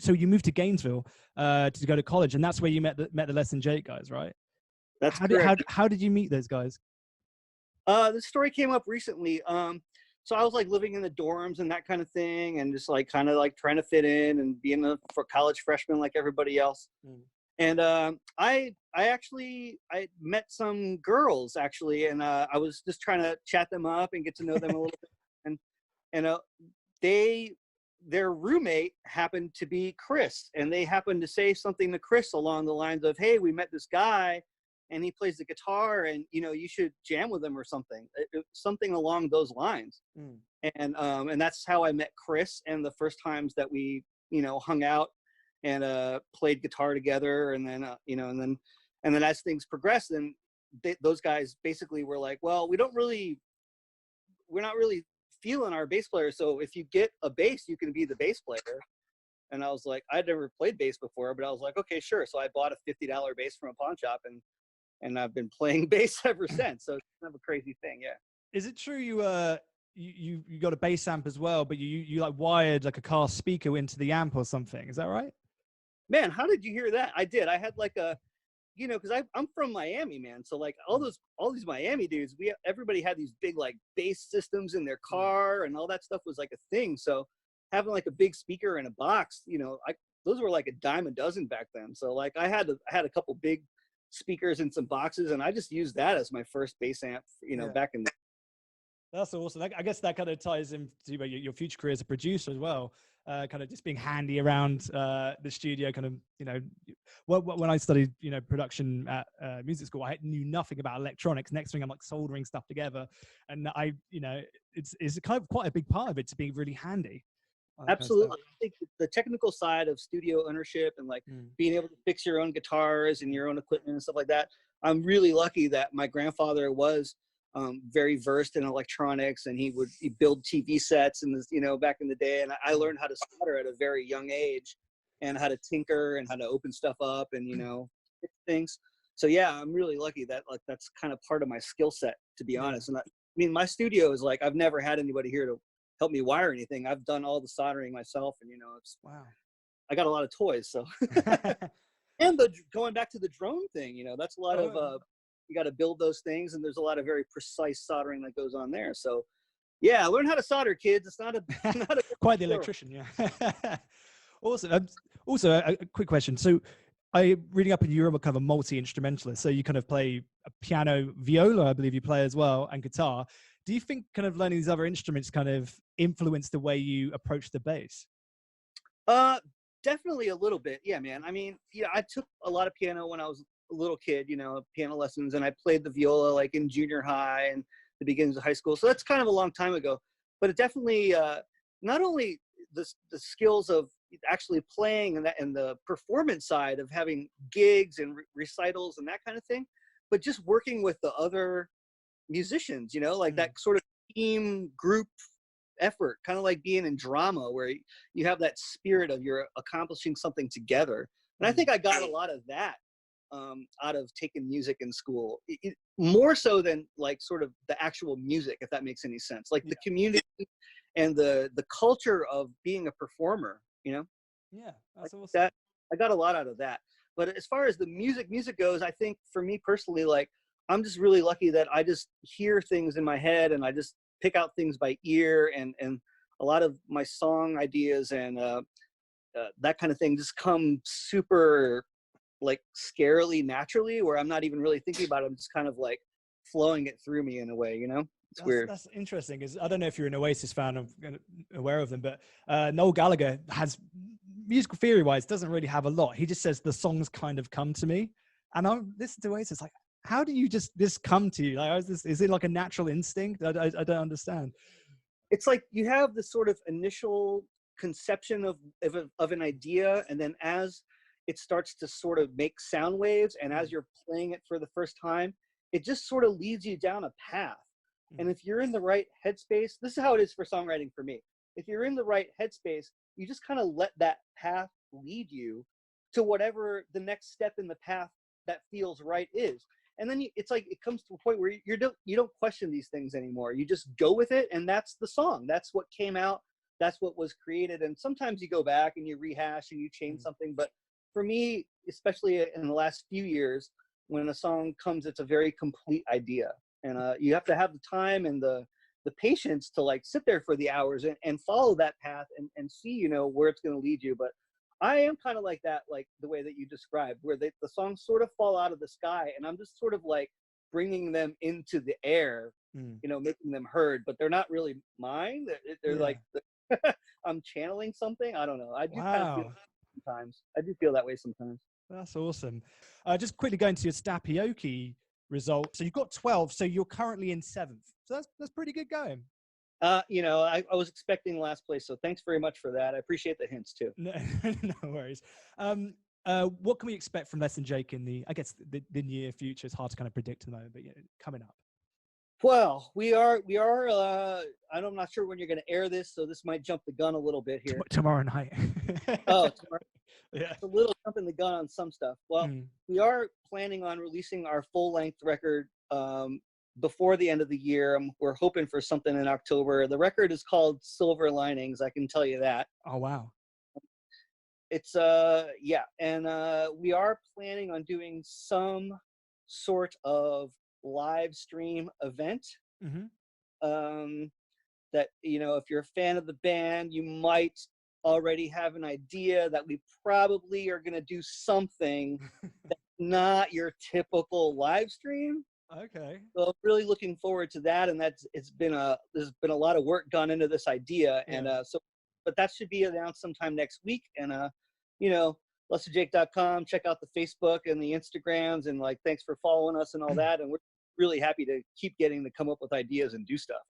so you moved to Gainesville to go to college, and that's where you met the Less Than Jake guys, right? That's correct. How did you meet those guys? The story came up recently. So I was like living in the dorms and that kind of thing, and just like kind of like trying to fit in and being a college freshman like everybody else. And I met some girls actually, and I was just trying to chat them up and get to know them a little bit. And their roommate happened to be Chris, and they happened to say something to Chris along the lines of, "Hey, we met this guy, and he plays the guitar, and you should jam with him or something," something along those lines. And that's how I met Chris. And the first times that we hung out and played guitar together, and then and then as things progressed, then those guys basically were like, "Well, we're not really feeling our bass player, so if you get a bass, you can be the bass player." And I was like, I'd never played bass before, but I was like, okay, sure. So I bought a $50 bass from a pawn shop, and I've been playing bass ever since. So it's kind of a crazy thing. Yeah. Is it true you got a bass amp as well, but you like wired like a car speaker into the amp or something? Is that right? Man, how did you hear that? I did. I had like a, because I'm from Miami, man. So like all these Miami dudes, everybody had these big like bass systems in their car, and all that stuff was like a thing. So having like a big speaker in a box, those were like a dime a dozen back then. So like I had a couple big speakers in some boxes, and I just used that as my first bass amp, back in the. That's awesome. I guess that kind of ties into your future career as a producer as well. Kind of just being handy around the studio. Kind of, when I studied, production at music school, I knew nothing about electronics. Next thing, I'm like soldering stuff together, and it's kind of quite a big part of it to be really handy. Absolutely. Kind of I think the technical side of studio ownership and like being able to fix your own guitars and your own equipment and stuff like that. I'm really lucky that my grandfather was very versed in electronics, and he build TV sets and back in the day. And I learned how to solder at a very young age, and how to tinker and how to open stuff up and fix things. So yeah, I'm really lucky that like that's kind of part of my skill set, to be honest. And I mean, my studio is like I've never had anybody here to help me wire anything. I've done all the soldering myself, and it's wow. I got a lot of toys, so. And going back to the drone thing, that's a lot of you got to build those things, and there's a lot of very precise soldering that goes on there. So yeah, learn how to solder, kids. It's not a quite the electrician. Yeah. Awesome. Also a quick question. So reading up in Europe, kind of a multi-instrumentalist. So you kind of play a piano, viola, I believe you play as well, and guitar. Do you think kind of learning these other instruments kind of influenced the way you approach the bass? Definitely a little bit. Yeah, man. I mean, I took a lot of piano when I was a little kid, piano lessons, and I played the viola like in junior high and the beginnings of high school. So that's kind of a long time ago, but it definitely, not only the skills of actually playing and the performance side of having gigs and recitals and that kind of thing, but just working with the other musicians, like that sort of team group effort, kind of like being in drama where you have that spirit of you're accomplishing something together. And I think I got a lot of that out of taking music in school, more so than like sort of the actual music, if that makes any sense, like the community and the culture of being a performer, Yeah, that's like awesome. that. I got a lot out of that. But as far as the music goes, I think for me personally, like I'm just really lucky that I just hear things in my head and I just pick out things by ear, and a lot of my song ideas and that kind of thing just come super like scarily naturally, where I'm not even really thinking about it. I'm just kind of like flowing it through me in a way, It's weird. That's interesting, because I don't know if you're an Oasis fan, I'm aware of them, but Noel Gallagher has, musical theory wise, doesn't really have a lot. He just says the songs kind of come to me, and I listen to Oasis like, how do you this come to you? Like, is it like a natural instinct? I don't understand. It's like you have this sort of initial conception of an idea, and then as it starts to sort of make sound waves, and as you're playing it for the first time, it just sort of leads you down a path. And if you're in the right headspace, this is how it is for songwriting for me. If you're in the right headspace, you just kind of let that path lead you to whatever the next step in the path that feels right is. And then it's like it comes to a point where you don't question these things anymore. You just go with it, and that's the song. That's what came out. that's what was created. And sometimes you go back and you rehash and you change something. But for me, especially in the last few years, when a song comes, it's a very complete idea. And you have to have the time and the patience to like sit there for the hours and follow that path and see, you know, where it's going to lead you. But I am kind of like that, like the way that you described, where the songs sort of fall out of the sky and I'm just sort of like bringing them into the air, you know, making them heard, but they're not really mine. They're like, I'm channeling something. I don't know. I do kind of feel sometimes. I do feel that way sometimes. That's awesome. Just quickly going to your Stapioki result. So you've got 12. So you're currently in 7th. So that's pretty good going. You know, I was expecting last place, so thanks very much for that. I appreciate the hints too. No, no worries. What can we expect from Less Than Jake in the, I guess, the near future? It's hard to kind of predict at the moment, but yeah, coming up. Well, we are. I'm not sure when you're going to air this, so this might jump the gun a little bit here. Tomorrow night. Oh, tomorrow. Yeah. It's a little jumping the gun on some stuff. Well, we are planning on releasing our full-length record before the end of the year. We're hoping for something in October. The record is called Silver Linings. I can tell you that. Oh, wow. It's yeah, and we are planning on doing some sort of live stream event. That, you know, if you're a fan of the band, you might already have an idea that we probably are going to do something that's not your typical live stream. Okay. So I'm really looking forward to that, and there's been a lot of work done into this idea, and but that should be announced sometime next week. And you know, LessThanJake.com, check out the Facebook and the Instagrams, and like, thanks for following us and all that. And we're really happy to keep getting to come up with ideas and do stuff.